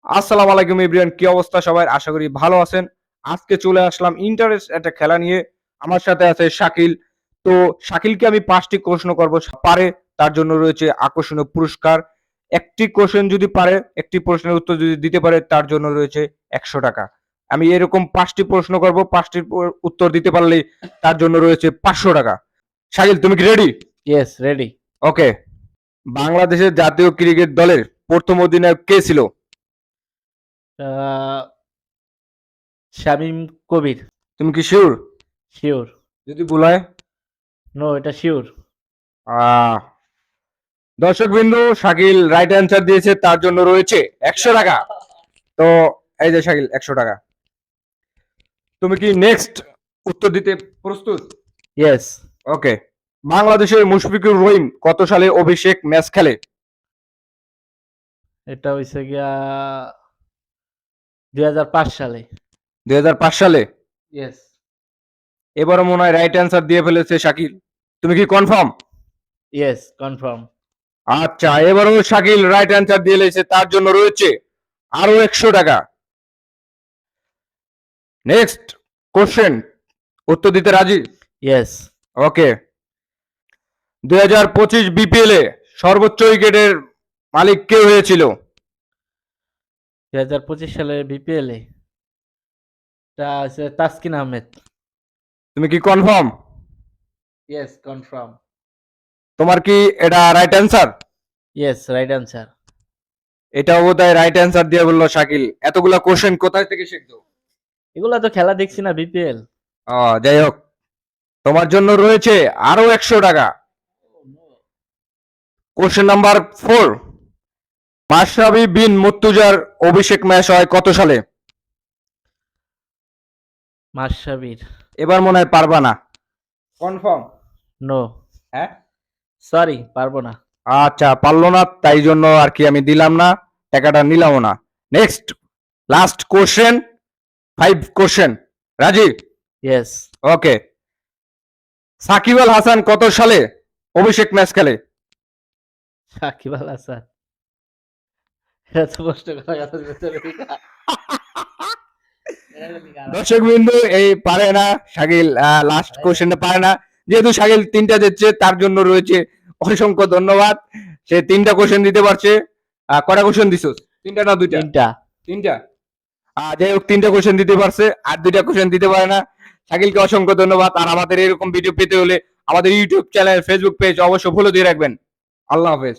আসসালামু আলাইকুম এভরিওয়ান, কি অবস্থা সবার? আশা করি ভালো আছেন। আজকে চলে আসলাম ইন্টারেস্ট একটা খেলা নিয়ে। আমার সাথে আছে শাকিল। তো শাকিলকে আমি 5টি প্রশ্ন করব, পারে তার জন্য রয়েছে আকর্ষণীয় পুরস্কার। একটি কোশ্চেন যদি পারে, একটি প্রশ্নের উত্তর যদি দিতে পারে তার জন্য রয়েছে 100 টাকা। আমি এরকম 5টি প্রশ্ন করব, 5টির উত্তর দিতে পারলেই তার জন্য রয়েছে 500 টাকা। শাকিল, তুমি কি রেডি? Yes, ready. ওকে। বাংলাদেশের জাতীয় ক্রিকেট দলের প্রথম অধিনায়ক কে ছিল? শামীম কবির। তুমি কি শিওর? শিওর। যদি ভুল হয়? নো, এটা শিওর। আহ দর্শক বিন্দু, শাকিল রাইট অ্যান্সার দিয়েছে, তার জন্য রয়েছে 100 টাকা। তো এই যে শাকিল, 100 টাকা। তুমি কি নেক্সট উত্তর দিতে প্রস্তুত? ইয়েস। ওকে। বাংলাদেশের মুশফিকুর রহিম কত সালে অভিষেক ম্যাচ খেলে? এটা হইছে গিয়া 2005 সালে। 2005 সালে? ইয়েস। এবারও মনে হয় রাইট অ্যান্সার দিয়ে ফেলেছে শাকিল। তুমি কি কনফার্ম? Yes, confirm. আচ্ছা, এবারও শাকিল রাইট অ্যান্সার দিয়ে ফেলেছে, তার জন্য রয়েছে আরো 100 টাকা। নেক্সট কোশ্চেন, উত্তর দিতে রাজি? ইয়েস। ওকে। 2025 বিপিএল এ সর্বোচ্চ উইকেটের মালিক কে হয়েছিল? 2025 সালে বিপিএল এ এটা আছে তাসকিন আহমেদ। তুমি কি কনফার্ম? Yes, confirm. তোমার কি এটা right answer? Yes, right answer. এটাও বোধহয় রাইট অ্যান্সার দিয়ে বললো শাকিল। এতগুলা কোশ্চেন কোথায় থেকে শিখছো? এগুলা তো খেলা দেখছি না, বিপিএল। যাই হোক, তোমার জন্য রয়েছে আরো 100 টাকা। কোশ্চেন নাম্বার 4, মাশরাফি বিন মুর্তজার অভিষেক ম্যাচ হয় কত সালে? মাশরাফির। এবার মনে হয় পারবা না। কনফার্ম? নো। হ্যাঁ? সরি, পারবো না। আচ্ছা, পারলো না, তাই জন্য আর কি আমি দিলাম না, টাকাটা নিলামও না। Next, last question, 5 question. রাজি? ইয়েস। ওকে। সাকিব আল হাসান কত সালে অভিষেক ম্যাচ খেলে? সাকিব আল হাসান। এটা তো কষ্ট করা কথা না। দর্শক বিন্দু, এই পারে না শাকিল, লাস্ট কোশ্চেনটা পারে না। যেহেতু শাকিল 3টা দিচ্ছে, তার জন্য রয়েছে অসংখ্য ধন্যবাদ। সে 3টা কোশ্চেন দিতে পারছে। কটা কোশ্চেন দিছস? 3টা না 2টা? তিনটা। 3টা। যাই হোক, 3টা কোশ্চেন দিতে পারছে, আর 2টা কোশ্চেন দিতে পারে না। শাকিলকে অসংখ্য ধন্যবাদ। আর আমাদের এরকম ভিডিও পেতে হলে আমাদের ইউটিউব চ্যানেল, ফেসবুক পেজ অবশ্যই ফলো দিয়ে রাখবেন। আল্লাহ হাফেজ।